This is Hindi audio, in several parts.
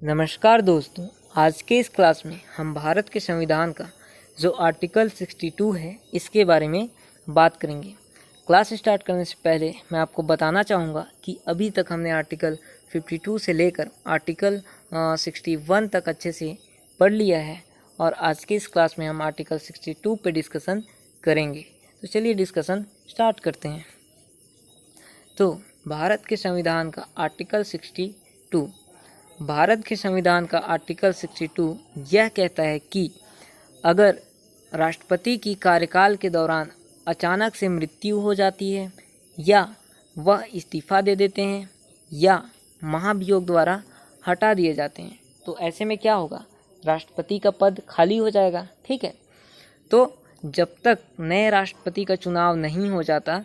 नमस्कार दोस्तों, आज के इस क्लास में हम भारत के संविधान का जो आर्टिकल 62 है इसके बारे में बात करेंगे। क्लास स्टार्ट करने से पहले मैं आपको बताना चाहूँगा कि अभी तक हमने आर्टिकल 52 से लेकर आर्टिकल 61 तक अच्छे से पढ़ लिया है और आज के इस क्लास में हम आर्टिकल 62 पे डिस्कशन करेंगे। तो चलिए डिस्कशन स्टार्ट करते हैं। तो भारत के संविधान का आर्टिकल 62, भारत के संविधान का आर्टिकल 62 यह कहता है कि अगर राष्ट्रपति की कार्यकाल के दौरान अचानक से मृत्यु हो जाती है या वह इस्तीफ़ा दे देते हैं या महाभियोग द्वारा हटा दिए जाते हैं, तो ऐसे में क्या होगा, राष्ट्रपति का पद खाली हो जाएगा। ठीक है, तो जब तक नए राष्ट्रपति का चुनाव नहीं हो जाता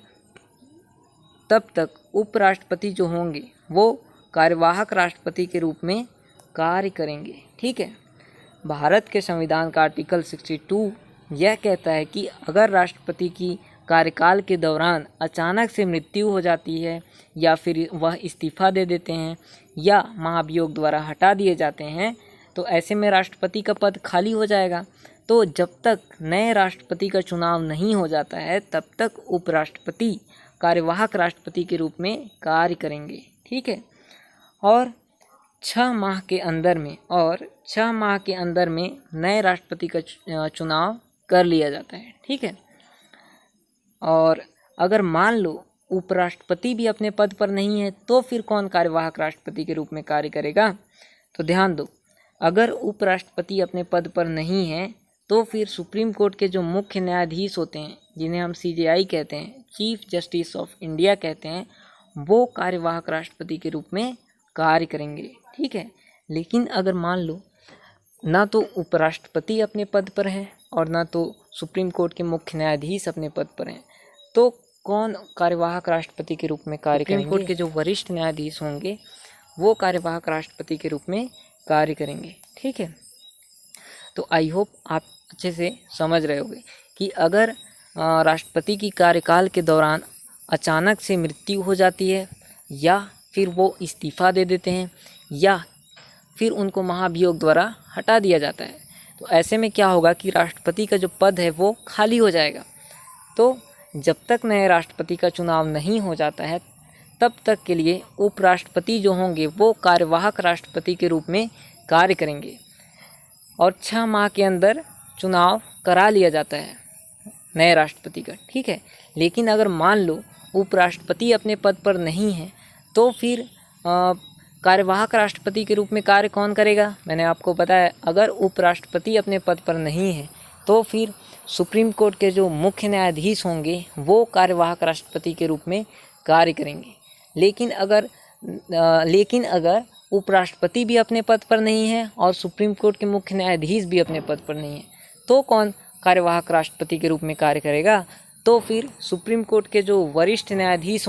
तब तक उपराष्ट्रपति जो होंगे वो कार्यवाहक राष्ट्रपति के रूप में कार्य करेंगे। ठीक है, भारत के संविधान का आर्टिकल 62 यह कहता है कि अगर राष्ट्रपति की कार्यकाल के दौरान अचानक से मृत्यु हो जाती है या फिर वह इस्तीफ़ा दे देते हैं या महाभियोग द्वारा हटा दिए जाते हैं, तो ऐसे में राष्ट्रपति का पद खाली हो जाएगा। तो जब तक नए राष्ट्रपति का चुनाव नहीं हो जाता है तब तक उपराष्ट्रपति कार्यवाहक राष्ट्रपति के रूप में कार्य करेंगे। ठीक है, और 6 माह के अंदर में नए राष्ट्रपति का चुनाव कर लिया जाता है। ठीक है, और अगर मान लो उपराष्ट्रपति भी अपने पद पर नहीं है तो फिर कौन कार्यवाहक राष्ट्रपति के रूप में कार्य करेगा? तो ध्यान दो, अगर उपराष्ट्रपति अपने पद पर नहीं है तो फिर सुप्रीम कोर्ट के जो मुख्य न्यायाधीश होते हैं, जिन्हें हम CJI कहते हैं, चीफ जस्टिस ऑफ इंडिया कहते हैं, वो कार्यवाहक राष्ट्रपति के रूप में कार्य करेंगे। ठीक है, लेकिन अगर मान लो ना तो उपराष्ट्रपति अपने पद पर है और ना तो सुप्रीम कोर्ट के मुख्य न्यायाधीश अपने पद पर हैं, तो कौन कार्यवाहक राष्ट्रपति के रूप में कार्य करेंगे? सुप्रीम कोर्ट के जो वरिष्ठ न्यायाधीश होंगे वो कार्यवाहक राष्ट्रपति के रूप में कार्य करेंगे। ठीक है, तो आई होप आप अच्छे से समझ रहे होंगे कि अगर राष्ट्रपति की कार्यकाल के दौरान अचानक से मृत्यु हो जाती है या फिर वो इस्तीफ़ा दे देते हैं या फिर उनको महाभियोग द्वारा हटा दिया जाता है, तो ऐसे में क्या होगा कि राष्ट्रपति का जो पद है वो खाली हो जाएगा। तो जब तक नए राष्ट्रपति का चुनाव नहीं हो जाता है तब तक के लिए उपराष्ट्रपति जो होंगे वो कार्यवाहक राष्ट्रपति के रूप में कार्य करेंगे और 6 माह के अंदर चुनाव करा लिया जाता है नए राष्ट्रपति का। ठीक है, लेकिन अगर मान लो उपराष्ट्रपति अपने पद पर नहीं है तो फिर कार्यवाहक राष्ट्रपति के रूप में कार्य कौन करेगा? मैंने आपको बताया, अगर उपराष्ट्रपति अपने पद पर नहीं है तो फिर सुप्रीम कोर्ट के जो मुख्य न्यायाधीश होंगे वो कार्यवाहक राष्ट्रपति के रूप में कार्य करेंगे। लेकिन अगर उपराष्ट्रपति भी अपने पद पर नहीं है और सुप्रीम कोर्ट के मुख्य न्यायाधीश भी अपने पद पर नहीं है तो कौन कार्यवाहक राष्ट्रपति के रूप में कार्य करेगा? तो फिर सुप्रीम कोर्ट के जो वरिष्ठ न्यायाधीश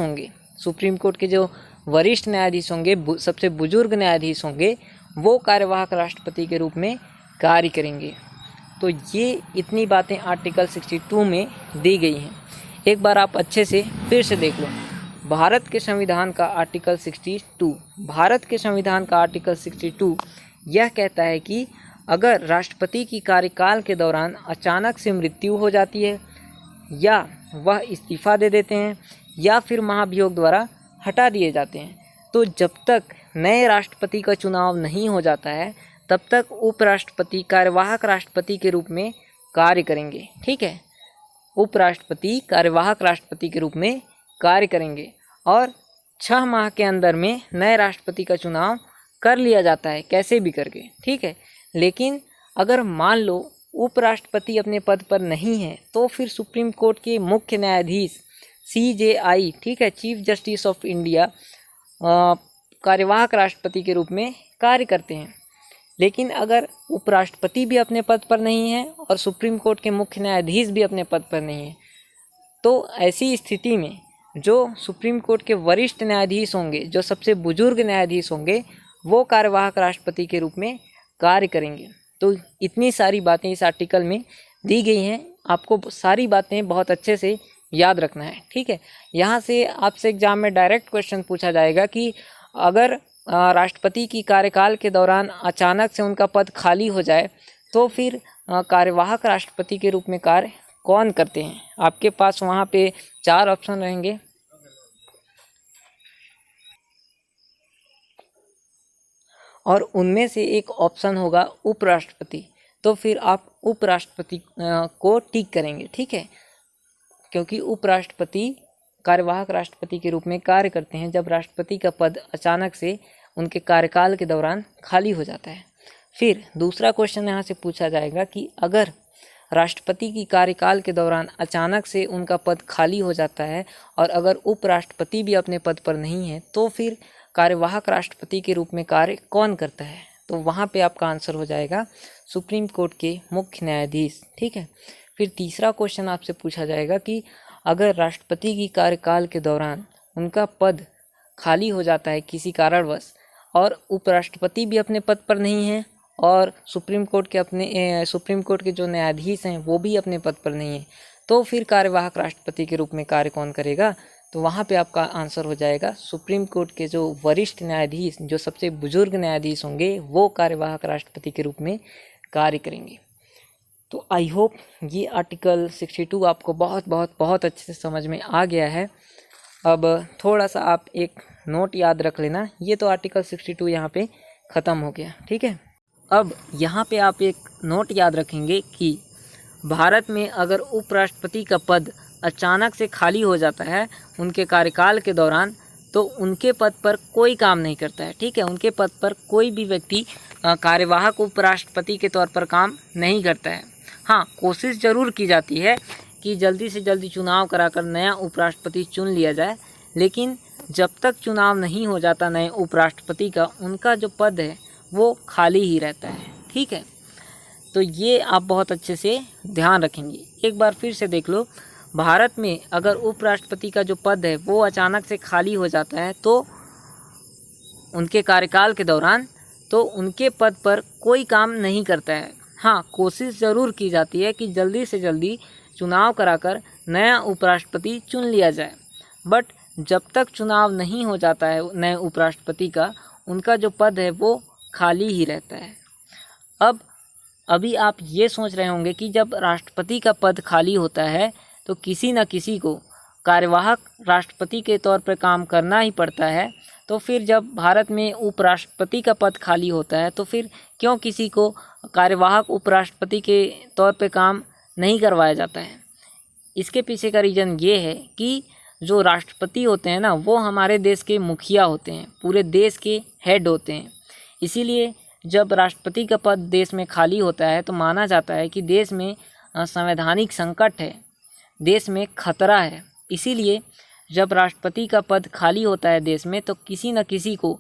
होंगे, सबसे बुजुर्ग न्यायाधीश होंगे, वो कार्यवाहक राष्ट्रपति के रूप में कार्य करेंगे। तो ये इतनी बातें आर्टिकल 62 में दी गई हैं। एक बार आप अच्छे से फिर से देख लो। भारत के संविधान का आर्टिकल 62 यह कहता है कि अगर राष्ट्रपति की कार्यकाल के दौरान अचानक से मृत्यु हो जाती है या वह इस्तीफ़ा दे देते हैं या फिर महाभियोग द्वारा हटा दिए जाते हैं, तो जब तक नए राष्ट्रपति का चुनाव नहीं हो जाता है तब तक उपराष्ट्रपति कार्यवाहक राष्ट्रपति के रूप में कार्य करेंगे। ठीक है, उपराष्ट्रपति कार्यवाहक राष्ट्रपति के रूप में कार्य करेंगे और 6 माह के अंदर में नए राष्ट्रपति का चुनाव कर लिया जाता है कैसे भी करके। ठीक है, लेकिन अगर मान लो उपराष्ट्रपति अपने पद पर नहीं है तो फिर सुप्रीम कोर्ट के मुख्य न्यायाधीश CJI, ठीक है, चीफ जस्टिस ऑफ इंडिया, कार्यवाहक राष्ट्रपति के रूप में कार्य करते हैं। लेकिन अगर उपराष्ट्रपति भी अपने पद पर नहीं है और सुप्रीम कोर्ट के मुख्य न्यायाधीश भी अपने पद पर नहीं है तो ऐसी स्थिति में जो सुप्रीम कोर्ट के वरिष्ठ न्यायाधीश होंगे, जो सबसे बुजुर्ग न्यायाधीश होंगे, वो कार्यवाहक राष्ट्रपति के रूप में कार्य करेंगे। तो इतनी सारी बातें इस आर्टिकल में दी गई हैं, आपको सारी बातें बहुत अच्छे से याद रखना है। ठीक है, यहाँ से आपसे एग्जाम में डायरेक्ट क्वेश्चन पूछा जाएगा कि अगर राष्ट्रपति की कार्यकाल के दौरान अचानक से उनका पद खाली हो जाए तो फिर कार्यवाहक राष्ट्रपति के रूप में कार्य कौन करते हैं। आपके पास वहाँ पे 4 ऑप्शन रहेंगे। और उनमें से एक ऑप्शन होगा उपराष्ट्रपति। तो फिर आप उपराष्ट्रपति को टिक करेंगे, ठीक है, क्योंकि उपराष्ट्रपति कार्यवाहक राष्ट्रपति के रूप में कार्य करते हैं जब राष्ट्रपति का पद अचानक से उनके कार्यकाल के दौरान खाली हो जाता है। फिर दूसरा क्वेश्चन यहाँ से पूछा जाएगा कि अगर राष्ट्रपति की कार्यकाल के दौरान अचानक से उनका पद खाली हो जाता है और अगर उपराष्ट्रपति भी अपने पद पर नहीं है तो फिर कार्यवाहक राष्ट्रपति के रूप में कार्य कौन करता है। तो वहाँ पे आपका आंसर हो जाएगा सुप्रीम कोर्ट के मुख्य न्यायाधीश, ठीक है। फिर तीसरा क्वेश्चन आपसे पूछा जाएगा कि अगर राष्ट्रपति की कार्यकाल के दौरान उनका पद खाली हो जाता है किसी कारणवश और उपराष्ट्रपति भी अपने पद पर नहीं है और सुप्रीम कोर्ट के जो न्यायाधीश हैं वो भी अपने पद पर नहीं है, तो फिर कार्यवाहक राष्ट्रपति के रूप में कार्य कौन करेगा। तो वहाँ पे आपका आंसर हो जाएगा सुप्रीम कोर्ट के जो वरिष्ठ न्यायाधीश, जो सबसे बुजुर्ग न्यायाधीश होंगे, वो कार्यवाहक राष्ट्रपति के रूप में कार्य करेंगे। तो आई होप ये आर्टिकल 62 आपको बहुत अच्छे से समझ में आ गया है। अब थोड़ा सा आप एक नोट याद रख लेना, ये तो आर्टिकल 62 यहाँ पे ख़त्म हो गया, ठीक है। अब यहाँ पे आप एक नोट याद रखेंगे कि भारत में अगर उपराष्ट्रपति का पद अचानक से खाली हो जाता है उनके कार्यकाल के दौरान तो उनके पद पर कोई काम नहीं करता है, ठीक है। उनके पद पर कोई भी व्यक्ति कार्यवाहक उपराष्ट्रपति के तौर पर काम नहीं करता है। हाँ, कोशिश ज़रूर की जाती है कि जल्दी से जल्दी चुनाव कराकर नया उपराष्ट्रपति चुन लिया जाए, लेकिन जब तक चुनाव नहीं हो जाता नए उपराष्ट्रपति का, उनका जो पद है वो खाली ही रहता है, ठीक है। तो ये आप बहुत अच्छे से ध्यान रखेंगे। एक बार फिर से देख लो, भारत में अगर उपराष्ट्रपति का जो पद है वो अचानक से खाली हो जाता है तो उनके कार्यकाल के दौरान, तो उनके पद पर कोई काम नहीं करता है। हाँ, कोशिश ज़रूर की जाती है कि जल्दी से जल्दी चुनाव कराकर नया उपराष्ट्रपति चुन लिया जाए, बट जब तक चुनाव नहीं हो जाता है नए उपराष्ट्रपति का, उनका जो पद है वो खाली ही रहता है। अब अभी आप ये सोच रहे होंगे कि जब राष्ट्रपति का पद खाली होता है तो किसी न किसी को कार्यवाहक राष्ट्रपति के तौर पर काम करना ही पड़ता है, तो फिर जब भारत में उपराष्ट्रपति का पद खाली होता है तो फिर क्यों किसी को कार्यवाहक उपराष्ट्रपति के तौर पर काम नहीं करवाया जाता है। इसके पीछे का रीज़न ये है कि जो राष्ट्रपति होते हैं ना, वो हमारे देश के मुखिया होते हैं, पूरे देश के हेड होते हैं। इसीलिए जब राष्ट्रपति का पद देश में खाली होता है तो माना जाता है कि देश में संवैधानिक संकट है, देश में खतरा है। इसीलिए जब राष्ट्रपति का पद खाली होता है देश में तो किसी न किसी को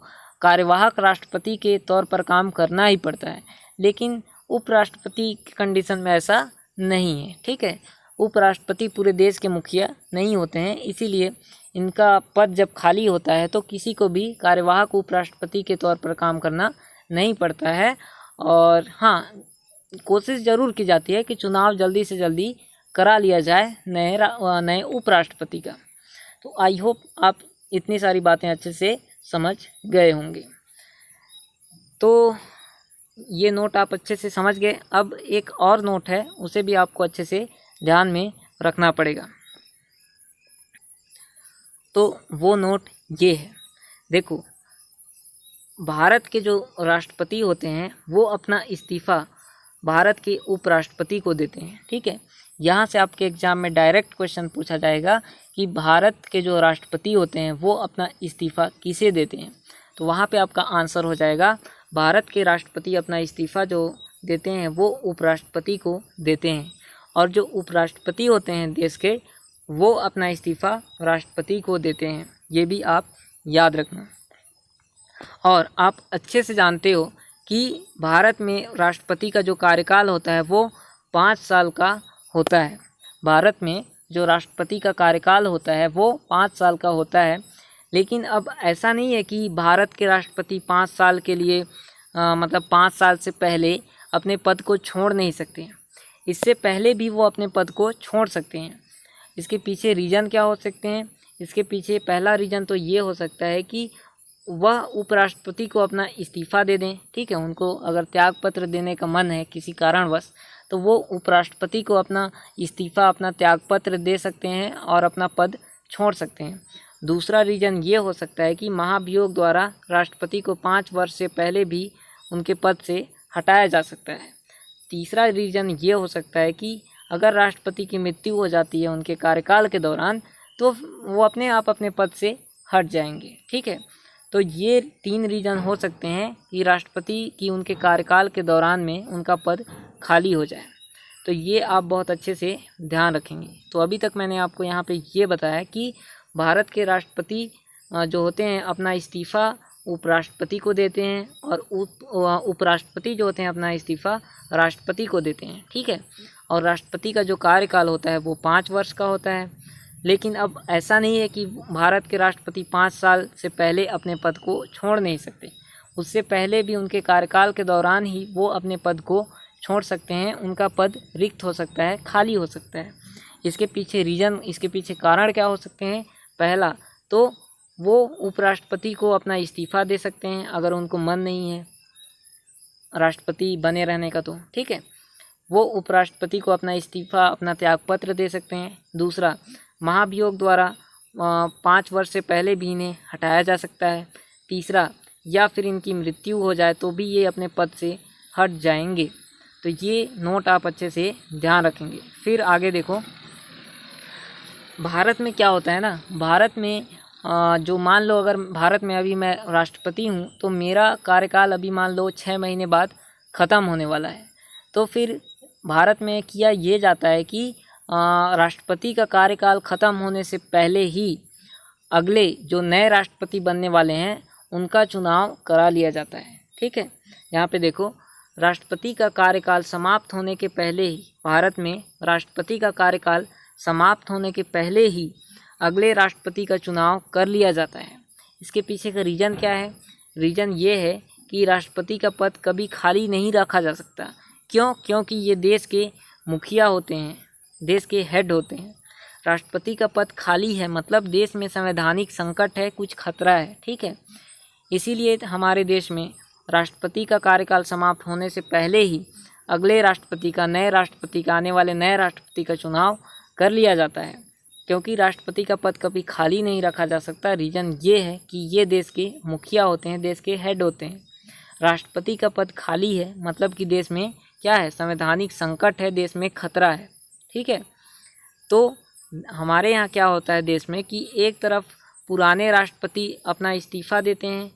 कार्यवाहक राष्ट्रपति के तौर पर काम करना ही पड़ता है। लेकिन उपराष्ट्रपति की कंडीशन में ऐसा नहीं है, ठीक है। उपराष्ट्रपति पूरे देश के मुखिया नहीं होते हैं, इसीलिए इनका पद जब खाली होता है तो किसी को भी कार्यवाहक उपराष्ट्रपति के तौर पर काम करना नहीं पड़ता है। और हाँ, कोशिश ज़रूर की जाती है कि चुनाव जल्दी से जल्दी करा लिया जाए नए उपराष्ट्रपति का। तो आई होप आप इतनी सारी बातें अच्छे से समझ गए होंगे। तो ये नोट आप अच्छे से समझ गए। अब एक और नोट है, उसे भी आपको अच्छे से ध्यान में रखना पड़ेगा। तो वो नोट ये है, देखो, भारत के जो राष्ट्रपति होते हैं वो अपना इस्तीफ़ा भारत के उपराष्ट्रपति को देते हैं, ठीक है। यहाँ से आपके एग्ज़ाम में डायरेक्ट क्वेश्चन पूछा जाएगा कि भारत के जो राष्ट्रपति होते हैं वो अपना इस्तीफ़ा किसे देते हैं। तो वहाँ पे आपका आंसर हो जाएगा भारत के राष्ट्रपति अपना इस्तीफ़ा जो देते हैं वो उपराष्ट्रपति को देते हैं, और जो उपराष्ट्रपति होते हैं देश के वो अपना इस्तीफ़ा राष्ट्रपति को देते हैं। ये भी आप याद रखना। और आप अच्छे से जानते हो कि भारत में राष्ट्रपति का जो कार्यकाल होता है वो 5 साल का होता है। भारत में जो राष्ट्रपति का कार्यकाल होता है वो 5 साल का होता है। लेकिन अब ऐसा नहीं है कि भारत के राष्ट्रपति 5 साल के लिए मतलब 5 साल से पहले अपने पद को छोड़ नहीं सकते हैं। इससे पहले भी वो अपने पद को छोड़ सकते हैं। इसके पीछे रीज़न क्या हो सकते हैं? इसके पीछे पहला रीज़न तो ये हो सकता है कि वह उपराष्ट्रपति को अपना इस्तीफ़ा दे दें। ठीक है, उनको अगर त्याग पत्र देने का मन है किसी कारणवश तो वो उपराष्ट्रपति को अपना इस्तीफ़ा, अपना त्याग पत्र दे सकते हैं और अपना पद छोड़ सकते हैं। दूसरा रीज़न ये हो सकता है कि महाभियोग द्वारा राष्ट्रपति को 5 वर्ष से पहले भी उनके पद से हटाया जा सकता है। तीसरा रीज़न ये हो सकता है कि अगर राष्ट्रपति की मृत्यु हो जाती है उनके कार्यकाल के दौरान तो वो अपने आप अपने पद से हट जाएंगे। ठीक है, तो ये 3 रीज़न हो सकते हैं कि राष्ट्रपति की उनके कार्यकाल के दौरान में उनका पद खाली हो जाए। तो ये आप बहुत अच्छे से ध्यान रखेंगे। तो अभी तक मैंने आपको यहाँ पे ये बताया कि भारत के राष्ट्रपति जो होते हैं अपना इस्तीफ़ा उपराष्ट्रपति को देते हैं और उपराष्ट्रपति जो होते हैं अपना इस्तीफ़ा राष्ट्रपति को देते हैं। ठीक है, और राष्ट्रपति का जो कार्यकाल होता है वो 5 वर्ष का होता है। लेकिन अब ऐसा नहीं है कि भारत के राष्ट्रपति 5 साल से पहले अपने पद को छोड़ नहीं सकते, उससे पहले भी उनके कार्यकाल के दौरान ही वो अपने पद को छोड़ सकते हैं। उनका पद रिक्त हो सकता है, खाली हो सकता है। इसके पीछे रीज़न, इसके पीछे कारण क्या हो सकते हैं? पहला तो वो उपराष्ट्रपति को अपना इस्तीफ़ा दे सकते हैं अगर उनको मन नहीं है राष्ट्रपति बने रहने का तो। ठीक है, वो उपराष्ट्रपति को अपना इस्तीफ़ा, अपना त्यागपत्र दे सकते हैं। दूसरा, महाभियोग द्वारा 5 वर्ष से पहले भी इन्हें हटाया जा सकता है। तीसरा, या फिर इनकी मृत्यु हो जाए तो भी ये अपने पद से हट जाएंगे। तो ये नोट आप अच्छे से ध्यान रखेंगे। फिर आगे देखो, भारत में क्या होता है ना, भारत में जो मान लो अगर भारत में अभी मैं राष्ट्रपति हूँ तो मेरा कार्यकाल अभी मान लो 6 महीने बाद ख़त्म होने वाला है। तो फिर भारत में किया ये जाता है कि राष्ट्रपति का कार्यकाल ख़त्म होने से पहले ही अगले जो नए राष्ट्रपति बनने वाले हैं उनका चुनाव करा लिया जाता है। ठीक है, यहाँ पे देखो, राष्ट्रपति का कार्यकाल समाप्त होने के पहले ही, भारत में राष्ट्रपति का कार्यकाल समाप्त होने के पहले ही अगले राष्ट्रपति का चुनाव कर लिया जाता है। इसके पीछे का रीज़न क्या है? रीज़न ये है कि राष्ट्रपति का पद कभी खाली नहीं रखा जा सकता। क्यों? क्योंकि ये देश के मुखिया होते हैं, देश के हेड होते हैं। राष्ट्रपति का पद खाली है मतलब देश में संवैधानिक संकट है, कुछ खतरा है। ठीक है, इसीलिए हमारे देश में राष्ट्रपति का कार्यकाल समाप्त होने से पहले ही अगले राष्ट्रपति का, नए राष्ट्रपति का, आने वाले नए राष्ट्रपति का चुनाव कर लिया जाता है। क्योंकि राष्ट्रपति का पद कभी खाली नहीं रखा जा सकता। रीज़न ये है कि ये देश के मुखिया होते हैं, देश के हेड होते हैं। राष्ट्रपति का पद खाली है मतलब कि देश में क्या है? संवैधानिक संकट है, देश में खतरा है। ठीक है, तो हमारे यहाँ क्या होता है देश में कि एक तरफ पुराने राष्ट्रपति अपना इस्तीफ़ा देते हैं।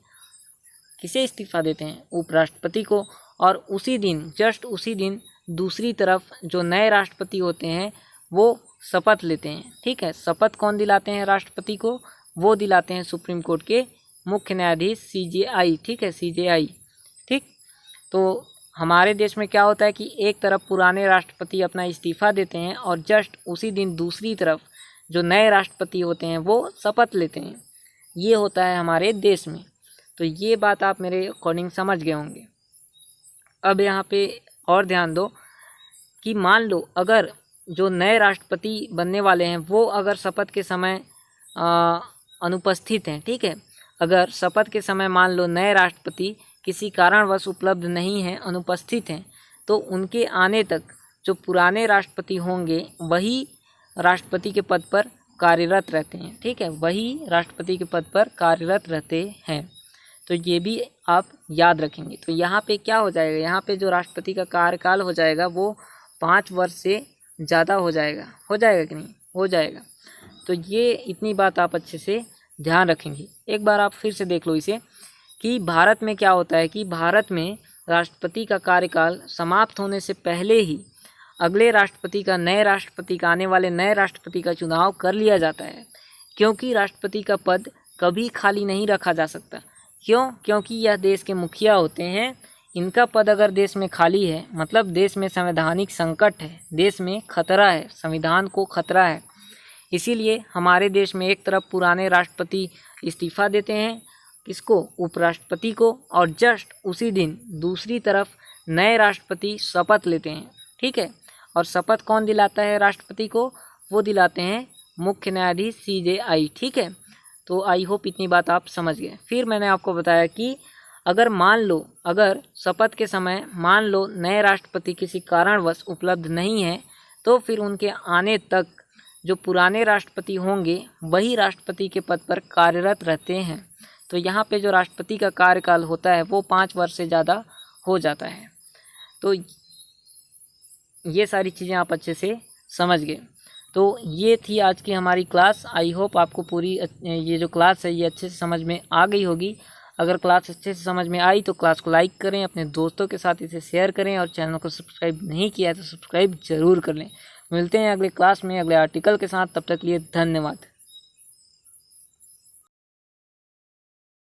किसे इस्तीफ़ा देते हैं? उपराष्ट्रपति को। और उसी दिन, जस्ट उसी दिन दूसरी तरफ जो नए राष्ट्रपति होते हैं वो शपथ लेते हैं। ठीक है, शपथ कौन दिलाते हैं राष्ट्रपति को? वो दिलाते हैं सुप्रीम कोर्ट के मुख्य न्यायाधीश CJI। ठीक है, CJI। ठीक, तो हमारे देश में क्या होता है कि एक तरफ पुराने राष्ट्रपति अपना इस्तीफ़ा देते हैं और जस्ट उसी दिन दूसरी तरफ जो नए राष्ट्रपति होते हैं वो शपथ लेते हैं। ये होता है हमारे देश में। तो ये बात आप मेरे अकॉर्डिंग समझ गए होंगे। अब यहाँ पे और ध्यान दो कि मान लो अगर जो नए राष्ट्रपति बनने वाले हैं वो अगर शपथ के समय अनुपस्थित हैं। ठीक है, अगर शपथ के समय मान लो नए राष्ट्रपति किसी कारणवश उपलब्ध नहीं हैं, अनुपस्थित हैं, तो उनके आने तक जो पुराने राष्ट्रपति होंगे वही राष्ट्रपति के पद पर कार्यरत रहते हैं। ठीक है, वही राष्ट्रपति के पद पर कार्यरत रहते हैं। तो ये भी आप याद रखेंगे। तो यहाँ पे क्या हो जाएगा? यहाँ पे जो राष्ट्रपति का कार्यकाल हो जाएगा वो 5 वर्ष से ज़्यादा हो जाएगा। हो जाएगा कि नहीं? हो जाएगा। तो ये इतनी बात आप अच्छे से ध्यान रखेंगे। एक बार आप फिर से देख लो इसे कि भारत में क्या होता है कि भारत में राष्ट्रपति का कार्यकाल समाप्त होने से पहले ही अगले राष्ट्रपति का, नए राष्ट्रपति का, आने वाले नए राष्ट्रपति का चुनाव कर लिया जाता है। क्योंकि राष्ट्रपति का पद कभी खाली नहीं रखा जा सकता। क्यों? क्योंकि यह देश के मुखिया होते हैं। इनका पद अगर देश में खाली है मतलब देश में संवैधानिक संकट है, देश में खतरा है, संविधान को खतरा है। इसीलिए हमारे देश में एक तरफ पुराने राष्ट्रपति इस्तीफ़ा देते हैं, किसको? उपराष्ट्रपति को, और जस्ट उसी दिन दूसरी तरफ नए राष्ट्रपति शपथ लेते हैं। ठीक है, और शपथ कौन दिलाता है राष्ट्रपति को? वो दिलाते हैं मुख्य न्यायाधीश CJI। ठीक है, तो आई होप इतनी बात आप समझ गए। फिर मैंने आपको बताया कि अगर शपथ के समय मान लो नए राष्ट्रपति किसी कारणवश उपलब्ध नहीं है, तो फिर उनके आने तक जो पुराने राष्ट्रपति होंगे वही राष्ट्रपति के पद पर कार्यरत रहते हैं। तो यहाँ पे जो राष्ट्रपति का कार्यकाल होता है वो 5 वर्ष से ज़्यादा हो जाता है। तो ये सारी चीज़ें आप अच्छे से समझ गए। तो ये थी आज की हमारी क्लास। आई होप आपको पूरी ये जो क्लास है ये अच्छे से समझ में आ गई होगी। अगर क्लास अच्छे से समझ में आई तो क्लास को लाइक करें, अपने दोस्तों के साथ इसे शेयर करें और चैनल को सब्सक्राइब नहीं किया है तो सब्सक्राइब ज़रूर कर लें। मिलते हैं अगले क्लास में अगले आर्टिकल के साथ। तब तक के लिए धन्यवाद।